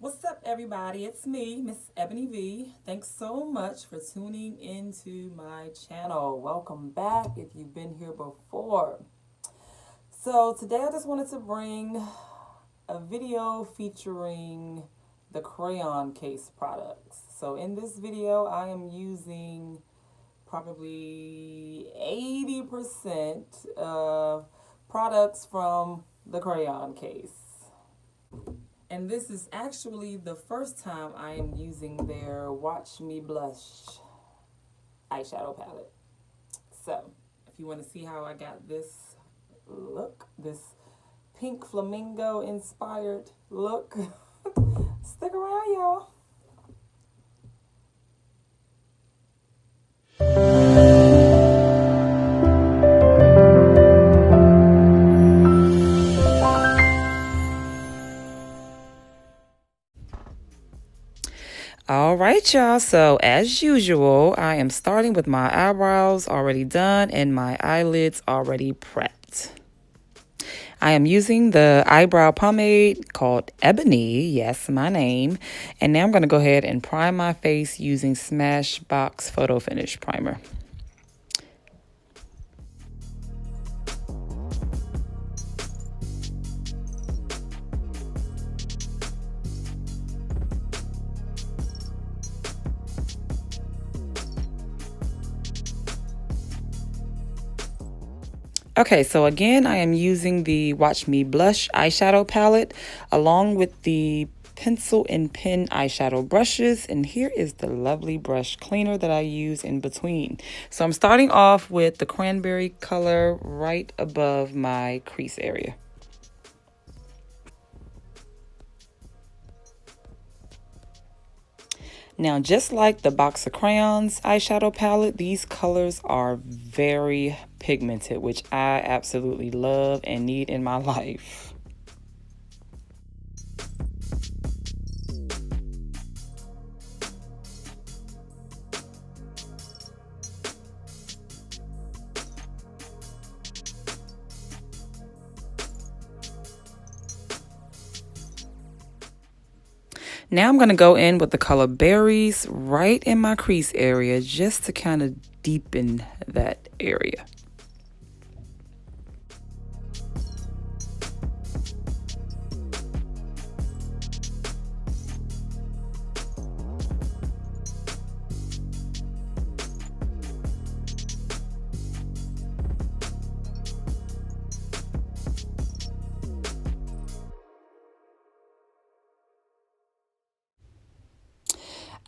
What's up, everybody? It's me, Miss Ebony V. Thanks so much for tuning into my channel. Welcome back if you've been here before. So today I just wanted to bring a video featuring the Crayon Case products. So in this video, I am using probably 80% of products from the Crayon Case. And this is actually the first time I am using their Watch Me Blush eyeshadow palette. So, if you want to see how I got this look, this pink flamingo inspired look, stick around, y'all. All right, y'all. So as usual, I am starting with my eyebrows already done and my eyelids already prepped. I am using the eyebrow pomade called Ebony, yes, my name. And now I'm going to go ahead and prime my face using Smashbox Photofinish primer. Okay, so again, I am using the Watch Me Blush eyeshadow palette along with the pencil and pen eyeshadow brushes. And here is the lovely brush cleaner that I use in between. So I'm starting off with the Cranberry color right above my crease area. Now, just like the Box of Crayons eyeshadow palette, these colors are very pigmented, which I absolutely love and need in my life. Now I'm going to go in with the color Berries right in my crease area just to kind of deepen that area.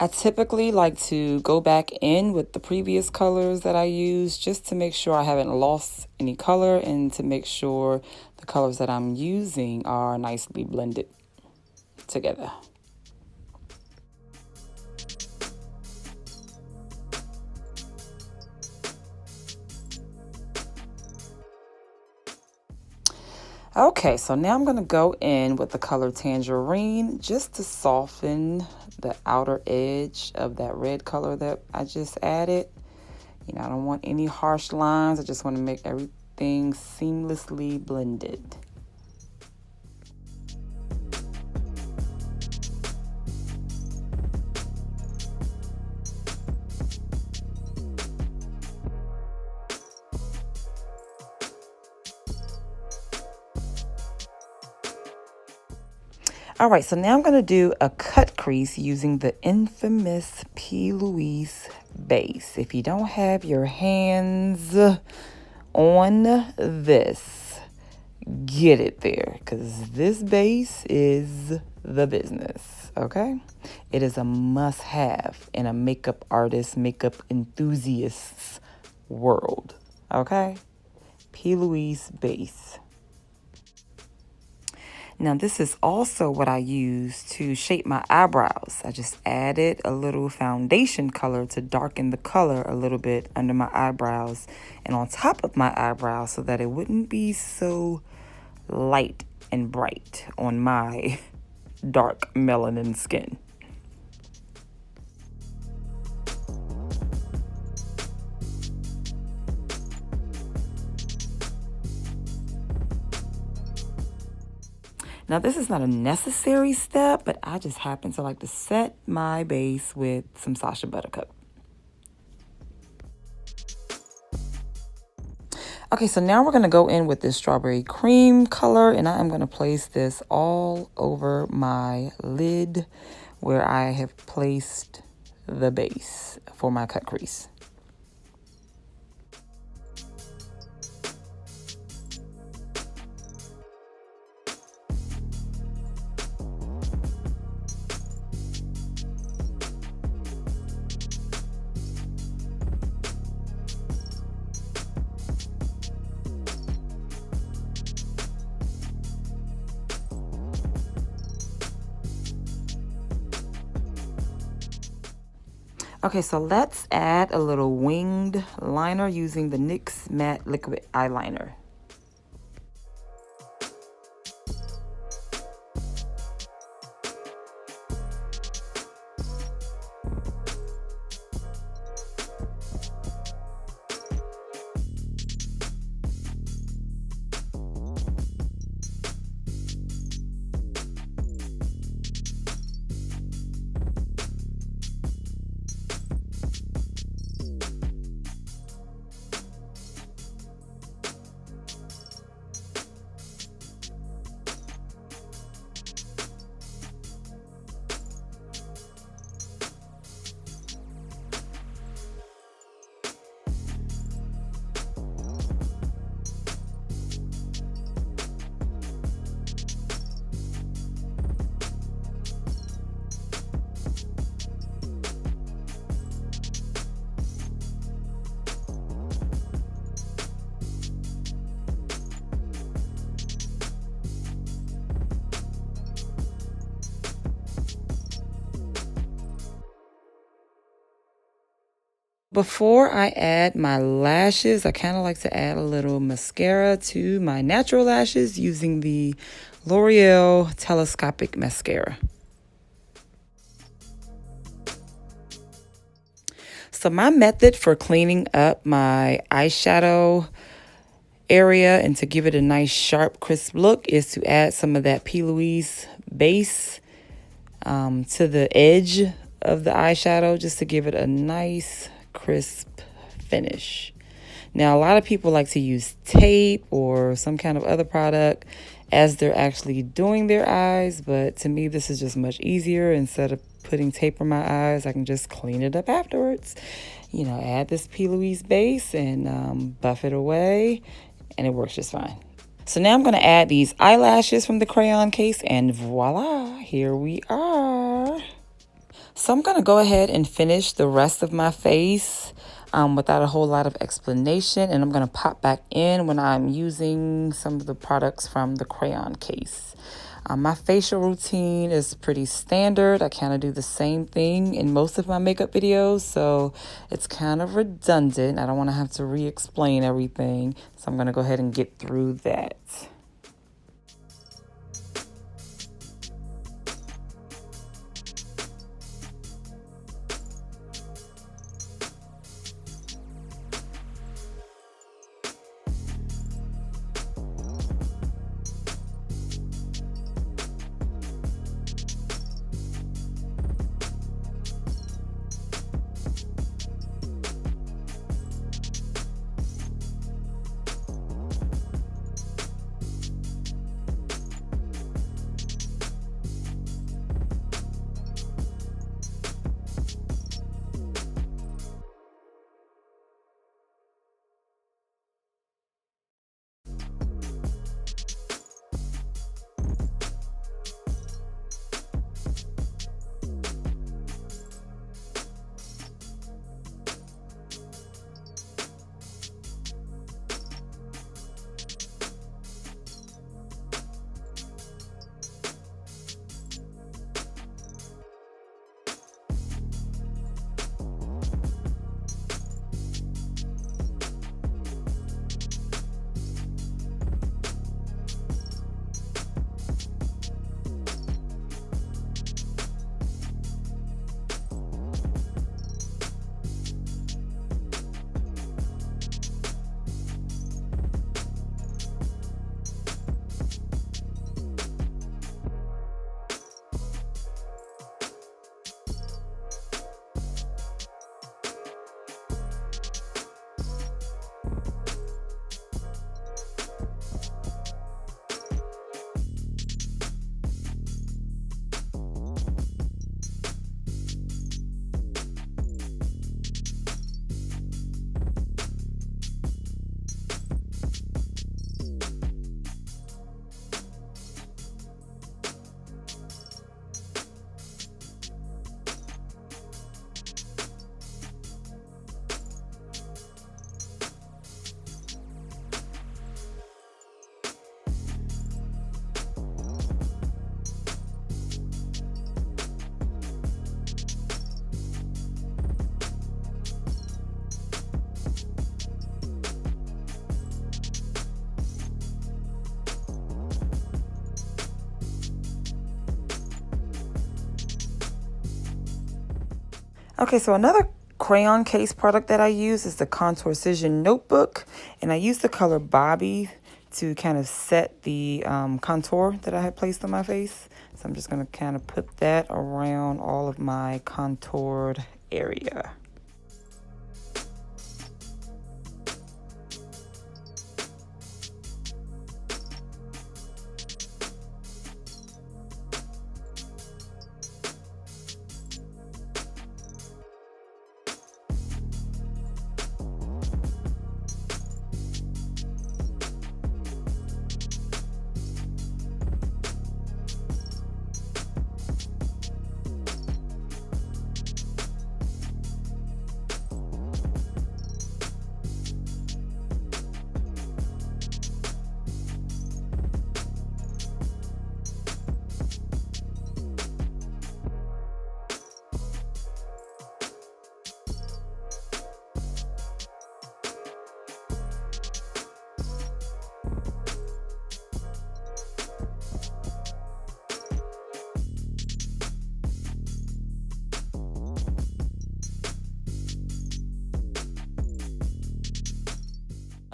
I typically like to go back in with the previous colors that I used just to make sure I haven't lost any color and to make sure the colors that I'm using are nicely blended together. Okay, so now I'm going to go in with the color Tangerine just to soften the outer edge of that red color that I just added. You know, I don't want any harsh lines. I just want to make everything seamlessly blended. All right, so now I'm going to do a cut crease using the infamous Louise Base. If you don't have your hands on this, get it there, because this base is the business, okay? It is a must-have in a makeup artist, makeup enthusiast's world, okay? Louise Base. Now, this is also what I use to shape my eyebrows. I just added a little foundation color to darken the color a little bit under my eyebrows and on top of my eyebrows so that it wouldn't be so light and bright on my dark melanin skin. Now, this is not a necessary step, but I just happen to like to set my base with some Sasha Buttercup. Okay, so now we're going to go in with this strawberry cream color, and I am going to place this all over my lid where I have placed the base for my cut crease. Okay, so let's add a little winged liner using the NYX Matte Liquid Eyeliner. Before I add my lashes, I kind of like to add a little mascara to my natural lashes using the L'Oreal Telescopic mascara. So my method for cleaning up my eyeshadow area and to give it a nice sharp crisp look is to add some of that P. Louise base to the edge of the eyeshadow just to give it a nice crisp finish. Now, a lot of people like to use tape or some kind of other product as they're actually doing their eyes, but to me this is just much easier. Instead of putting tape on my eyes, I can just clean it up afterwards. You know, add this P. Louise base and buff it away, and it works just fine. So now I'm going to add these eyelashes from the Crayon Case, and voila, here we are. So I'm going to go ahead and finish the rest of my face without a whole lot of explanation. And I'm going to pop back in when I'm using some of the products from the Crayon Case. My facial routine is pretty standard. I kind of do the same thing in most of my makeup videos, so it's kind of redundant. I don't want to have to re-explain everything. So I'm going to go ahead and get through that. Okay, so another Crayon Case product that I use is the Contour Precision Notebook. And I use the color Bobby to kind of set the contour that I had placed on my face. So I'm just going to kind of put that around all of my contoured area.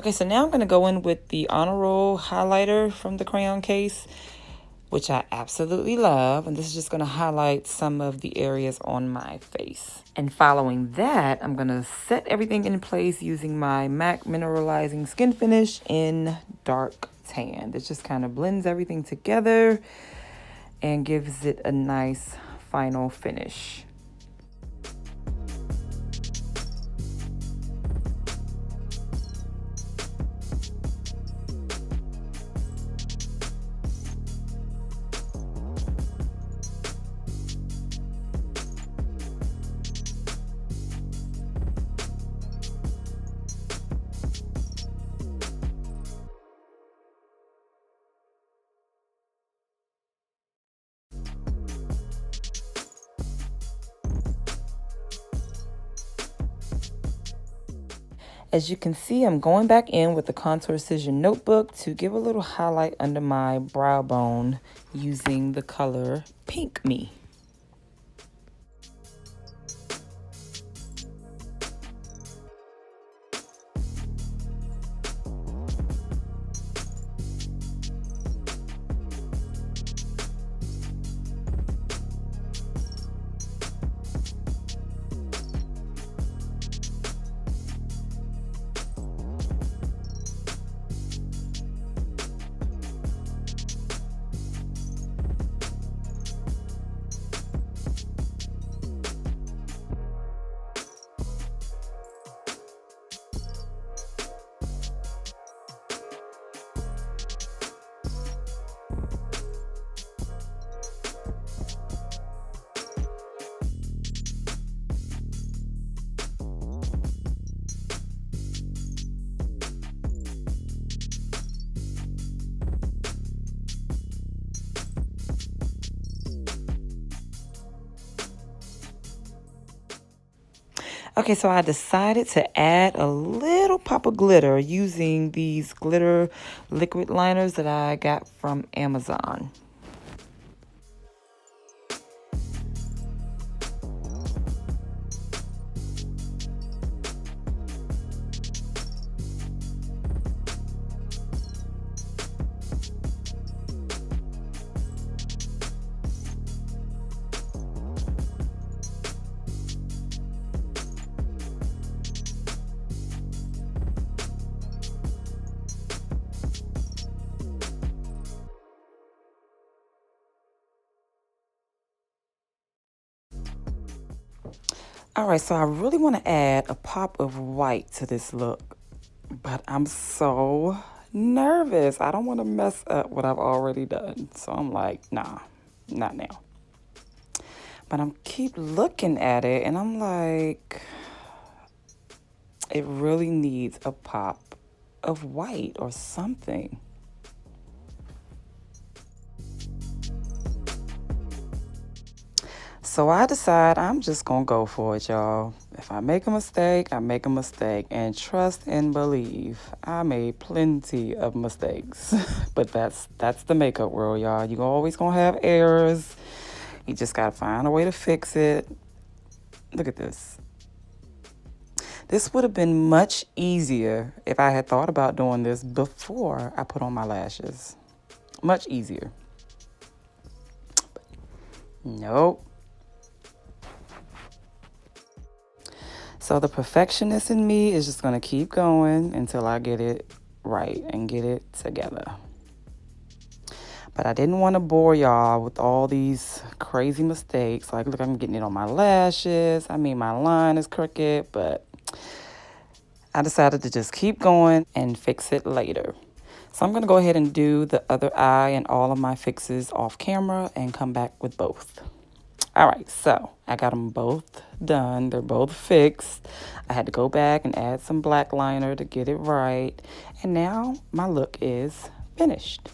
Okay, so now I'm going to go in with the Honor Roll highlighter from the Crayon Case, which I absolutely love. And this is just going to highlight some of the areas on my face. And following that, I'm going to set everything in place using my MAC Mineralizing Skin Finish in Dark Tan. This just kind of blends everything together and gives it a nice final finish. As you can see, I'm going back in with the Contour Precision Notebook to give a little highlight under my brow bone using the color Pink Me. Okay, so I decided to add a little pop of glitter using these glitter liquid liners that I got from Amazon. All right, so I really want to add a pop of white to this look, but I'm so nervous. I don't want to mess up what I've already done. So I'm like, nah, not now. But I'm keep looking at it and I'm like, it really needs a pop of white or something. So I decide I'm just gonna go for it, y'all. If I make a mistake, I make a mistake. And trust and believe, I made plenty of mistakes. But that's the makeup world, y'all. You always gonna have errors. You just gotta find a way to fix it. Look at this. This would have been much easier if I had thought about doing this before I put on my lashes. Much easier. Nope. So the perfectionist in me is just going to keep going until I get it right and get it together. But I didn't want to bore y'all with all these crazy mistakes. Like, look, I'm getting it on my lashes. I mean, my line is crooked, but I decided to just keep going and fix it later. So I'm going to go ahead and do the other eye and all of my fixes off camera and come back with both. All right, so I got them both done. They're both fixed. I had to go back and add some black liner to get it right. And now my look is finished.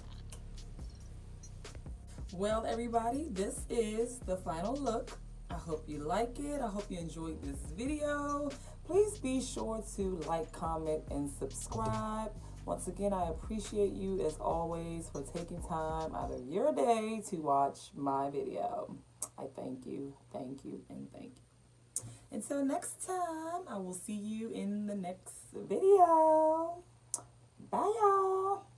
Well, everybody, this is the final look. I hope you like it. I hope you enjoyed this video. Please be sure to like, comment, and subscribe. Once again, I appreciate you, as always, for taking time out of your day to watch my video. I thank you, and thank you. Until next time, I will see you in the next video. Bye, y'all.